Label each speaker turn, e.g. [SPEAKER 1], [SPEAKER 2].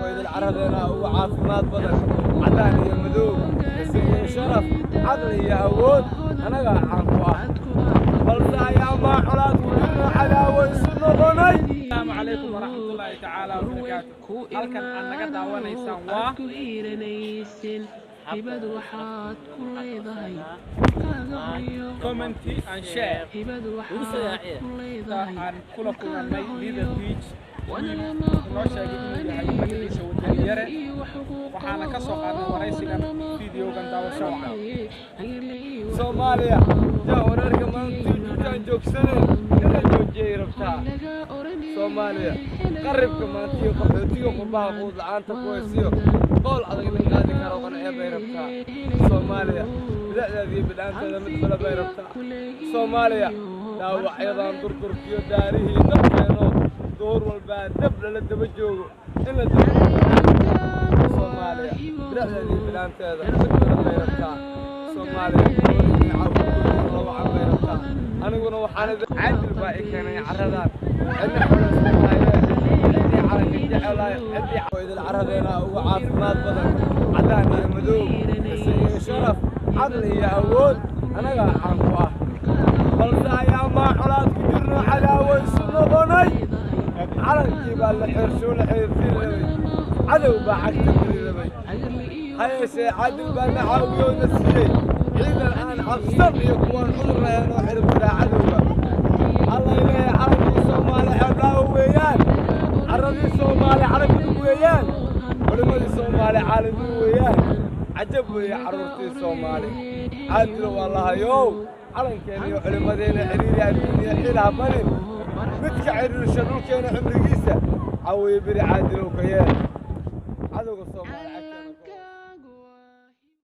[SPEAKER 1] وإذا العرضنا وعافمات بدن عداني مدوب بس شرف عقلي يا أود أنا قاعد عنكوا بلسا يا ما حلات كلنا عداوة سنة
[SPEAKER 2] السلام عليكم ورحمة الله تعالى وبركاته. halkan aan naga daawanaysaan waa comment and share aan kula kulannay Liver Beach noo sheegay inuu yahay magaciisa wadanyare waxaana ka soo qaadnay waraysigan fiidiyogan daawasho wacan
[SPEAKER 1] Soomaaliya jaa wararka maanta intaan joogsanay kala joojiyay rabtaa Soomaaliya qaribka maanta iyo qaxootiga qurbaha quud la'aanta ku haysiyo qool adag la qaadi karo qanacyo bay rabtaa Soomaaliya bilaadii bilaantada mid kale bay rabtaa Soomaaliya dhaawacyadan durkurkiyo daarihii dabkeeno door walba dab la daba joogo in la Soomaaliya bilaadii bilaantada mid kale bay rabtaa Soomaaliya aniguna waxaan caadil baa ay keenay caradan cidna وإذا العرضنا وعافمات بدن عداني مدوب بس شرف عقلي يا أود أنا قاعد عنكوا بلسا يا ما حلات كجرنا عداوة سنة ضني عرض جبال الحرشون حيرتين عدو باعك تبري لبي هاي سي عدو بنا عاويون السيد عيد الآن عصر يكون حضرنا يا نوح ربنا عدو الله إليه عربي صومالي حبلاه ويان عربي صومالي عربي ويان ولمدي صومالي عالمي ويان عجب يا عرورتي صومالي عادل والله يو علن كان يو علمدينا حريري الدنيا حيلها بني متك عيرو شنو كان عمري قيسه عوي بري عادل وكيان